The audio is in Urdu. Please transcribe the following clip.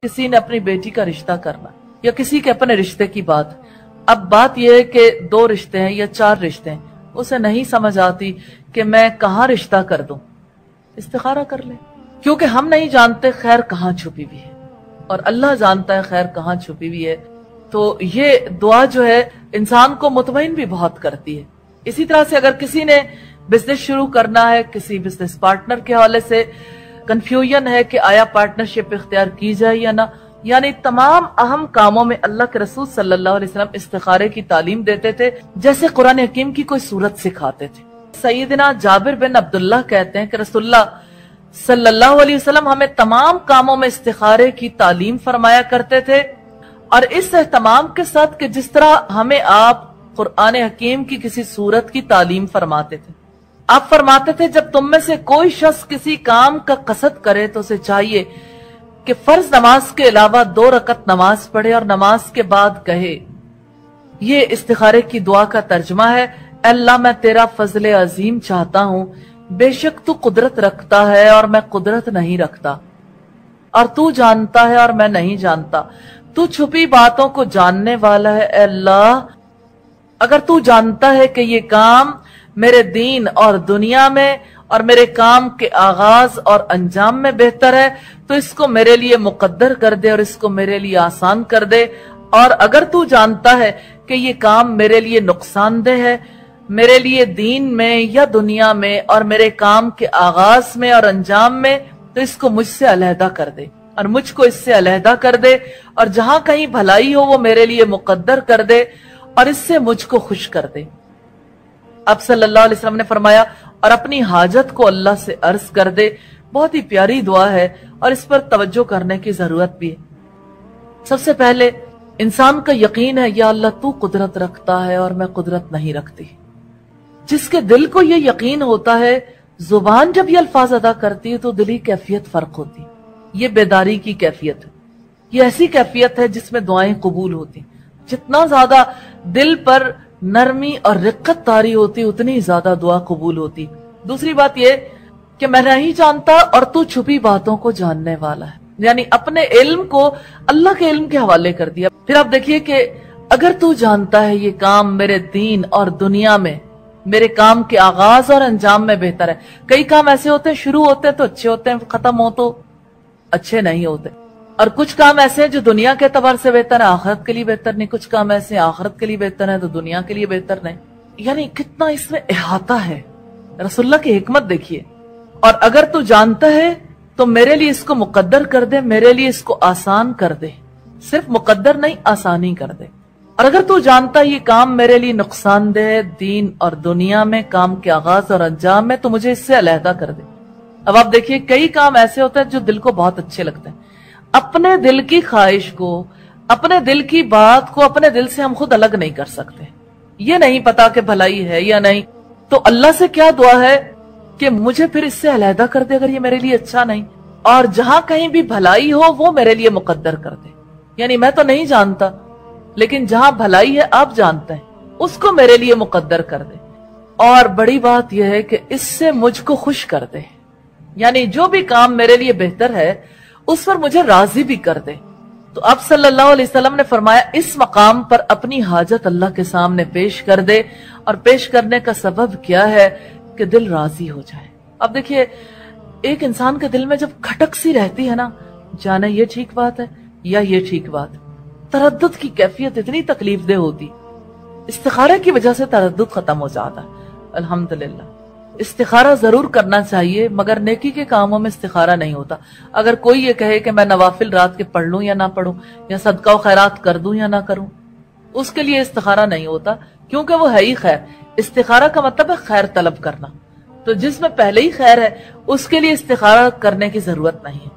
کسی نے اپنی بیٹی کا رشتہ کرنا یا کسی کے اپنے رشتے کی بات، اب بات یہ ہے کہ 2 رشتے ہیں یا 4 رشتے ہیں، اسے نہیں سمجھ آتی کہ میں کہاں رشتہ کر دوں، استخارہ کر لے، کیونکہ ہم نہیں جانتے خیر کہاں چھپی ہوئی ہے اور اللہ جانتا ہے خیر کہاں چھپی ہوئی ہے۔ تو یہ دعا جو ہے انسان کو مطمئن بھی بہت کرتی ہے۔ اسی طرح سے اگر کسی نے بزنس شروع کرنا ہے، کسی بزنس پارٹنر کے حوالے سے کنفیوژن ہے کہ آیا پارٹنرشپ اختیار کی جائے یا نہ، یعنی تمام اہم کاموں میں اللہ کے رسول صلی اللہ علیہ وسلم استخارے کی تعلیم دیتے تھے جیسے قرآن حکیم کی کوئی سورت سکھاتے تھے۔ سیدنا جابر بن عبداللہ کہتے ہیں کہ رسول اللہ صلی اللہ علیہ وسلم ہمیں تمام کاموں میں استخارے کی تعلیم فرمایا کرتے تھے، اور اس اہتمام کے ساتھ کہ جس طرح ہمیں آپ قرآن حکیم کی کسی سورت کی تعلیم فرماتے تھے۔ آپ فرماتے تھے جب تم میں سے کوئی شخص کسی کام کا قصد کرے تو اسے چاہیے کہ فرض نماز کے علاوہ 2 رکعت نماز پڑھے اور نماز کے بعد کہے، یہ استخارے کی دعا کا ترجمہ ہے، اے اللہ میں تیرا فضل عظیم چاہتا ہوں، بے شک تو قدرت رکھتا ہے اور میں قدرت نہیں رکھتا، اور تو جانتا ہے اور میں نہیں جانتا، تو چھپی باتوں کو جاننے والا ہے۔ اے اللہ اگر تو جانتا ہے کہ یہ کام میرے دین اور دنیا میں اور میرے کام کے آغاز اور انجام میں بہتر ہے تو اس کو میرے لیے مقدر کر دے اور اس کو میرے لیے آسان کر دے، اور اگر تو جانتا ہے کہ یہ کام میرے لیے نقصان دہ ہے، میرے لیے دین میں یا دنیا میں اور میرے کام کے آغاز میں اور انجام میں، تو اس کو مجھ سے علیحدہ کر دے اور مجھ کو اس سے علیحدہ کر دے، اور جہاں کہیں بھلائی ہو وہ میرے لیے مقدر کر دے اور اس سے مجھ کو خوش کر دے۔ اب صلی اللہ علیہ وسلم نے فرمایا اور اپنی حاجت کو اللہ سے عرض کر دے۔ بہت ہی پیاری دعا ہے اور اس پر توجہ کرنے کی ضرورت بھی ہے۔ سب سے پہلے انسان کا یقین ہے یا اللہ تو قدرت رکھتا ہے اور میں قدرت نہیں رکھتی۔ جس کے دل کو یہ یقین ہوتا ہے، زبان جب یہ الفاظ ادا کرتی ہے تو دلی کیفیت فرق ہوتی، یہ بیداری کی کیفیت ہے، یہ ایسی کیفیت ہے جس میں دعائیں قبول ہوتی۔ جتنا زیادہ دل پر نرمی اور رقت طاری ہوتی اتنی زیادہ دعا قبول ہوتی۔ دوسری بات یہ کہ میں نہیں جانتا اور تو چھپی باتوں کو جاننے والا ہے، یعنی اپنے علم کو اللہ کے علم کے حوالے کر دیا۔ پھر آپ دیکھیے کہ اگر تو جانتا ہے یہ کام میرے دین اور دنیا میں، میرے کام کے آغاز اور انجام میں بہتر ہے۔ کئی کام ایسے ہوتے ہیں شروع ہوتے ہیں تو اچھے ہوتے ہیں، ختم ہو تو اچھے نہیں ہوتے، اور کچھ کام ایسے ہیں جو دنیا کے اعتبار سے بہتر ہے آخرت کے لیے بہتر نہیں، کچھ کام ایسے ہیں آخرت کے لیے بہتر ہے تو دنیا کے لیے بہتر نہیں۔ یعنی کتنا اس میں احاطہ ہے، رسول اللہ کی حکمت دیکھیے۔ اور اگر تو جانتا ہے تو میرے لیے اس کو مقدر کر دے، میرے لیے اس کو آسان کر دے، صرف مقدر نہیں آسانی کر دے۔ اور اگر تو جانتا ہے یہ کام میرے لیے نقصان دہ ہے دین اور دنیا میں، کام کے آغاز اور انجام میں، تو مجھے اس سے علیحدہ کر دے۔ اب آپ دیکھیے کئی کام ایسے ہوتے ہیں جو دل کو بہت اچھے لگتے ہیں، اپنے دل کی خواہش کو، اپنے دل کی بات کو اپنے دل سے ہم خود الگ نہیں کر سکتے، یہ نہیں پتا کہ بھلائی ہے یا نہیں، تو اللہ سے کیا دعا ہے کہ مجھے پھر اس سے علیحدہ کر دے اگر یہ میرے لیے اچھا نہیں، اور جہاں کہیں بھی بھلائی ہو وہ میرے لیے مقدر کر دے۔ یعنی میں تو نہیں جانتا لیکن جہاں بھلائی ہے آپ جانتے ہیں، اس کو میرے لیے مقدر کر دے، اور بڑی بات یہ ہے کہ اس سے مجھ کو خوش کر دے، یعنی جو بھی کام میرے لیے بہتر ہے اس پر مجھے راضی بھی کر دے۔ تو اب صلی اللہ علیہ وسلم نے فرمایا اس مقام پر اپنی حاجت اللہ کے سامنے پیش کر دے، اور پیش کرنے کا سبب کیا ہے کہ دل راضی ہو جائے۔ اب دیکھیے ایک انسان کے دل میں جب کھٹک سی رہتی ہے نا، جانے یہ ٹھیک بات ہے یا یہ ٹھیک بات ہے، تردد کی کیفیت اتنی تکلیف دہ ہوتی، استخارے کی وجہ سے تردد ختم ہو جاتا ہے۔ الحمدللہ استخارہ ضرور کرنا چاہیے، مگر نیکی کے کاموں میں استخارہ نہیں ہوتا۔ اگر کوئی یہ کہے کہ میں نوافل رات کے پڑھ لوں یا نہ پڑھوں، یا صدقہ و خیرات کر دوں یا نہ کروں، اس کے لیے استخارہ نہیں ہوتا، کیونکہ وہ ہے ہی خیر۔ استخارہ کا مطلب ہے خیر طلب کرنا، تو جس میں پہلے ہی خیر ہے اس کے لیے استخارہ کرنے کی ضرورت نہیں ہے۔